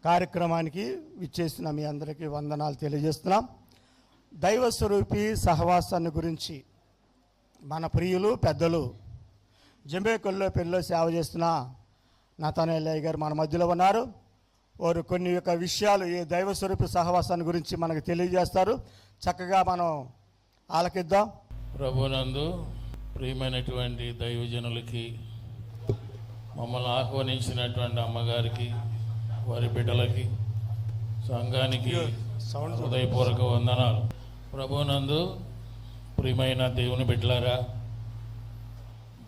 కార్యక్రమానికి విచ్చేసిన మీ అందరికీ వందనాలు తెలియజేస్తున్నాం. దైవ స్వరూపి సహవాసాన్ని గురించి మన ప్రియులు పెద్దలు జంబేకొల్లో పెళ్ళిలో సేవ చేస్తున్న నతానేలయ్య గారు మన మధ్యలో ఉన్నారు. వారు కొన్ని యొక్క విషయాలు ఈ దైవ స్వరూపి సహవాసాన్ని గురించి మనకు తెలియజేస్తారు. చక్కగా మనం ఆలకిద్దాం. ప్రభునందు ప్రియమైనటువంటి దైవజనులకి, మమ్మల్ని ఆహ్వానించినటువంటి అమ్మగారికి, వారి బిడ్డలకి, సంఘానికి హృదయపూర్వక వందనాలు. ప్రభునందు ప్రియమైన దేవుని బిడ్డలారా,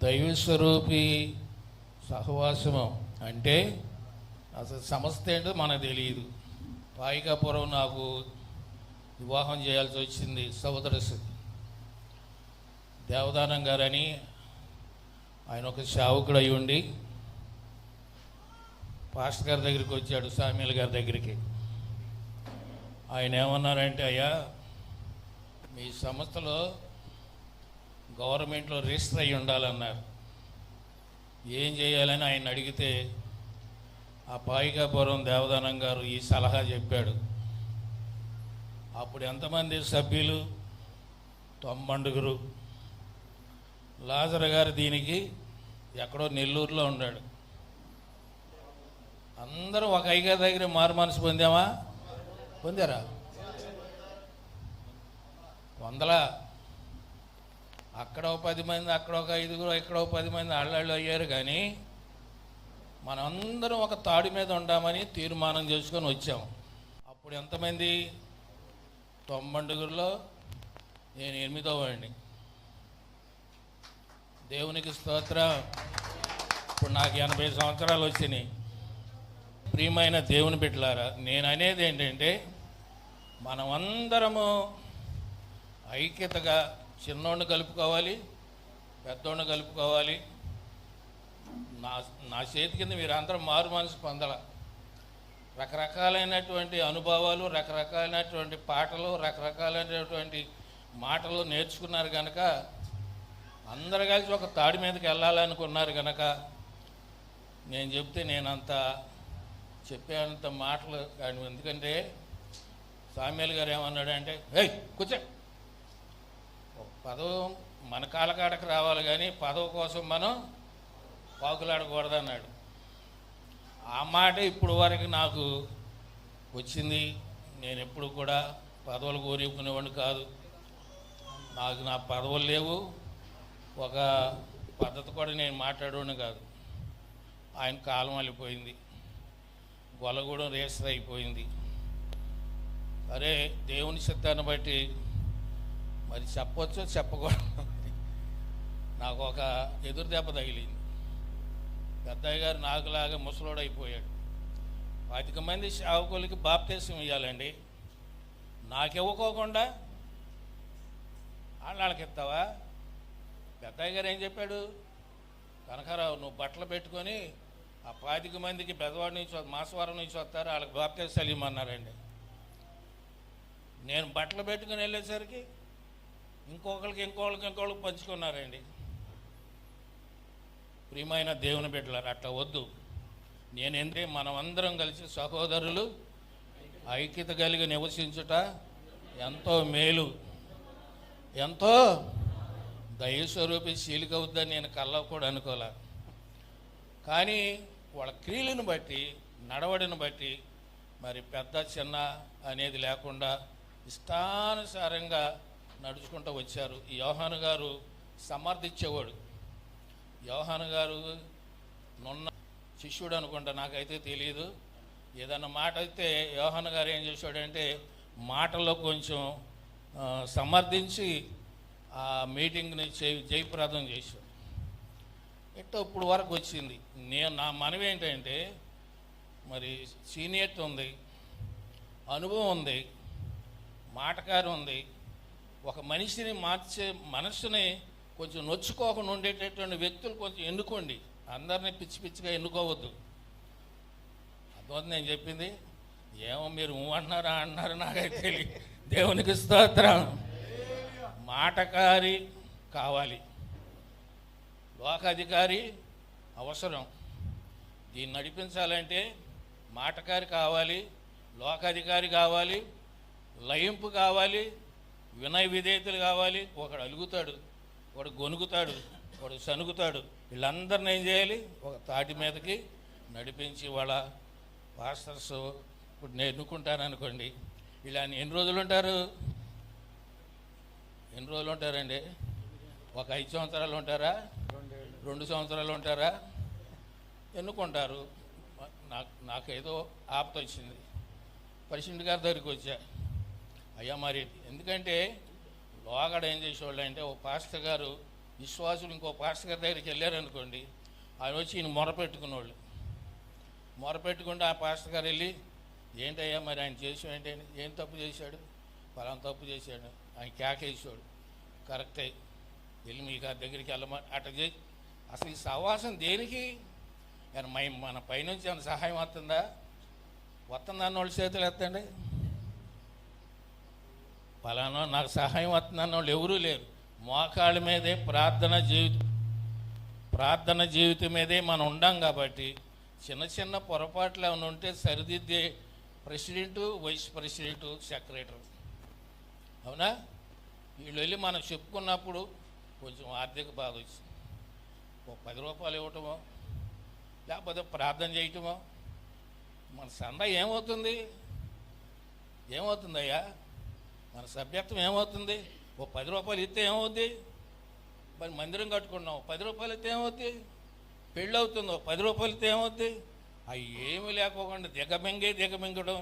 దైవస్వరూపి సహవాసము అంటే అసలు సమస్య ఏంటో మనకు తెలియదు. పాయికాపురం నాకు వివాహం చేయాల్సి వచ్చింది. సోదర దేవదానం గారని ఆయన ఒక సేవకుడు అయి ఉండి పాస్టర్ గారి దగ్గరికి వచ్చాడు, సామ్యుల్ గారి దగ్గరికి. ఆయన ఏమన్నారంటే, అయ్యా మీ సంస్థలో గవర్నమెంట్లో రిజిస్టర్ అయ్యి ఉండాలన్నారు. ఏం చేయాలని ఆయన అడిగితే ఆ పాయికాపురం దేవదానం గారు ఈ సలహా చెప్పాడు. అప్పుడు ఎంతమంది సభ్యులు? 90. లాజర్ గారు దీనికి ఎక్కడో నెల్లూరులో ఉన్నాడు. అందరూ ఒక అయ్యగారి దగ్గర మారు మనసు పొందారా? వందల. అక్కడ ఒక 10 మంది, అక్కడ ఒక 5, ఇక్కడ ఒక 10 మంది అళ్ళళ్ళు అయ్యారు. కానీ మనందరం ఒక తాడు మీద ఉండామని తీర్మానం చేసుకొని వచ్చాము. అప్పుడు ఎంతమంది? 90లో నేను 8వ వాడిని. దేవునికి స్తోత్రం. ఇప్పుడు నాకు 80 సంవత్సరాలు వచ్చినాయి. ప్రియమైన దేవుని బిడ్డలారా, నేను అనేది ఏంటంటే, మనమందరము ఐక్యతగా చిన్నోడిని కలుపుకోవాలి, పెద్దోడిని కలుపుకోవాలి. నా చేతి కింద మీరు అందరూ మారు మనసు పొందాల. రకరకాలైనటువంటి అనుభవాలు, రకరకాలైనటువంటి పాటలు, రకరకాలైనటువంటి మాటలు నేర్చుకున్నారు కనుక, అందరు కలిసి ఒక తాడి మీదకి వెళ్ళాలనుకున్నారు కనుక, నేను చెప్తే నేనంత చెప్పేంత మాటలు కానీ. ఎందుకంటే సామ్యుల్ గారు ఏమన్నాడంటే, ఏయ్ కూర్చో, పదవి మన కాలకాడకు రావాలి కానీ పదవి కోసం మనం పాకులాడకూడదన్నాడు. ఆ మాట ఇప్పుడు వరకు నాకు వచ్చింది. నేను ఎప్పుడు కూడా పదవులు కోరుకునేవాడిని కాదు. నాకు నా పదవులు లేవు, ఒక పద్ధతి కూడా నేను మాట్లాడేవాడిని కాదు. ఆయన కాలం వెళ్ళిపోయింది, గొల్లగూడెం రిజిస్టర్ అయిపోయింది. అరే దేవుని సిద్ధాన్ని బట్టి మరి చెప్పొచ్చు చెప్పకూడదు. నాకు ఒక ఎదురు దెబ్బ తగిలింది. పెద్దయ్య గారు నాకులాగా ముసలోడు అయిపోయాడు. 10 మంది సేవకులకి బాప్తీసం ఇవ్వాలండి. నాకివ్వకోకుండా వాళ్ళకి ఇస్తావా? పెద్దయ్య గారు ఏం చెప్పాడు? కనకారావు, నువ్వు బట్టలు పెట్టుకొని ఆ 10 మందికి బెదవాడ నుంచి, మాసవరం నుంచి వస్తారు, వాళ్ళకి బాప్తీసాలు ఇవ్వమన్నారండి. నేను బట్టలు పెట్టుకుని వెళ్ళేసరికి ఇంకొకరికి పంచుకున్నారండి. ప్రియమైన దేవుని బిడ్డలారా, అట్లా వద్దు. నేను ఎందుకంటే మనం అందరం కలిసి సహోదరులు ఐక్యత కలిగి నివసించుట ఎంతో మేలు, ఎంతో దైవస్వరూపి శీలిక అవుద్దని నేను కళ్ళ కూడా అనుకోలే. కానీ వాళ్ళ క్రియలను బట్టి, నడవడిని బట్టి మరి పెద్ద చిన్న అనేది లేకుండా ఇష్టానుసారంగా నడుచుకుంటూ వచ్చారు. ఈ యోహాను గారు సమర్థించేవాడు. యోహాను గారు నున్న శిష్యుడు అనుకుంటా, నాకైతే తెలియదు. ఏదన్నా మాట అయితే యోహాను గారు ఏం చేశాడంటే మాటల్లో కొంచెం సమర్థించి ఆ మీటింగ్ని జయప్రదం చేశాడు. ఎట్టో ఇప్పుడు వరకు వచ్చింది. నా మనవి ఏంటంటే, మరి సీనియర్ ఉంది, అనుభవం ఉంది, మాటకారు ఉంది. ఒక మనిషిని మార్చే మనస్సుని కొంచెం నొచ్చుకోకుండా ఉండేటటువంటి వ్యక్తులు కొంచెం ఎన్నుకోండి. అందరినీ పిచ్చి పిచ్చిగా ఎన్నుకోవద్దు. అర్థమవుతుంది నేను చెప్పింది? ఏమో మీరు అన్నారు నాకైతే తెలియదు. దేవునికి స్తోత్రం. మాటకారి కావాలి, లోకాధికారి అవసరం. దీన్ని నడిపించాలంటే మాటకారి కావాలి, లోకాధికారి కావాలి, లయింపు కావాలి, వినయ విధేయతలు కావాలి. ఒకడు అలుగుతాడు, ఒకడు గొనుగుతాడు, ఒకడు సనుగుతాడు. వీళ్ళందరిని ఏం చేయాలి? ఒక తాటి మీదకి నడిపించి వాళ్ళ పాస్టర్స్ ఇప్పుడు నేను ఎన్నుకుంటాను అనుకోండి, ఇలా ఎన్ని రోజులు ఉంటారు? ఎన్ని రోజులు ఉంటారండి? ఒక 5 సంవత్సరాలు ఉంటారా? 2 సంవత్సరాలు ఉంటారా? ఎన్నుకుంటారు. నాకేదో ఆపత వచ్చింది, ప్రెసిడెంట్ గారి దగ్గరికి వచ్చా. అయ్యా మరి ఎందుకంటే లోగడ ఏం చేసేవాళ్ళు అంటే, ఓ పాస్టర్ గారు విశ్వాసులు ఇంకో పాస్టర్ గారి దగ్గరికి వెళ్ళారనుకోండి, ఆయన వచ్చి ఈయన మొరపెట్టుకునేవాళ్ళు. మొరపెట్టుకుంటే ఆ పాస్టర్ గారు వెళ్ళి, ఏంటయ్యా మరి ఆయన చేసాడు ఏంటి, ఏం తప్పు చేశాడు? ఫలానా తప్పు చేశాడు. ఆయన కేకేసాడు. కరెక్టే, వెళ్ళి మీకు ఆ దగ్గరికి వెళ్ళమని అట్లా చేయి. అసలు ఈ సహవాసం దేనికి? కానీ మన పైనుంచి ఏమైనా సహాయం వస్తుందా? వస్తుందన్న వాళ్ళు చేతులు ఎత్తండి. ఫలానా నాకు సహాయం వస్తుందన్న వాళ్ళు ఎవరూ లేరు. మోకాళ్ళ మీదే ప్రార్థన జీవితం మీదే మనం ఉండాం కాబట్టి చిన్న చిన్న పొరపాట్లు ఏమైనా ఉంటే సరిదిద్దే ప్రెసిడెంటు, వైస్ ప్రెసిడెంటు, సెక్రటరీ. అవునా? వీళ్ళు వెళ్ళి మనం చెప్పుకున్నప్పుడు కొంచెం ఆర్థిక బాధ వచ్చింది. ఒక 10 రూపాయలు ఇవ్వటమో లేకపోతే ప్రార్థన చేయటమో మన సందా ఏమవుతుంది? ఏమవుతుందయ్యా? మన సభ్యత్వం ఏమవుతుంది? ఓ 10 రూపాయలు ఇస్తే ఏమవుద్ది? మరి మందిరం కట్టుకున్నాం, 10 రూపాయలు ఇస్తే ఏమవుద్ది? పెళ్ళి అవుతుందో 10 రూపాయలు ఇస్తే ఏమవుద్ది? అవి ఏమీ లేకోకుండా దిగమింగడం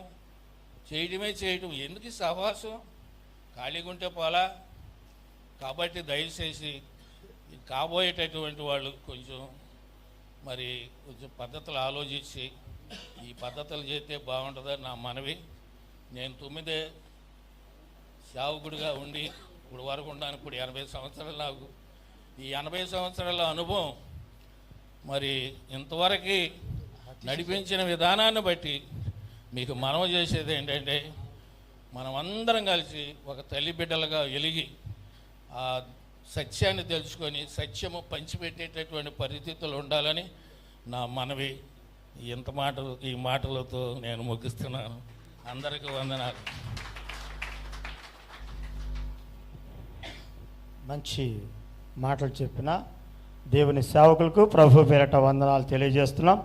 చేయటం. ఎందుకు ఈ సహవాసం? ఖాళీగా ఉంటే పోలా. కాబట్టి దయచేసి కాబోయేటటువంటి వాళ్ళు కొంచెం పద్ధతులు ఆలోచించి ఈ పద్ధతులు చేస్తే బాగుంటుందని నా మనవి. నేను 9 సేవకుడిగా ఉండి ఇప్పుడు వరకు ఉన్నాను. ఇప్పుడు 80 సంవత్సరాలు నాకు. ఈ 80 సంవత్సరాల అనుభవం ఇంతవరకు నడిపించిన విధానాన్ని బట్టి మీకు మనవి చేసేది ఏంటంటే, మనం అందరం కలిసి ఒక తల్లి బిడ్డలుగా వెలిగి ఆ సత్యాన్ని తెలుసుకొని సత్యము పంచిపెట్టేటటువంటి పరిస్థితులు ఉండాలని నా మనవి. ఈ మాటలతో నేను ముగిస్తున్నాను. అందరికీ వందనాలు. మంచి మాటలు చెప్పిన దేవుని సేవకులకు ప్రభు పేరట వందనాలు తెలియజేస్తున్నాం.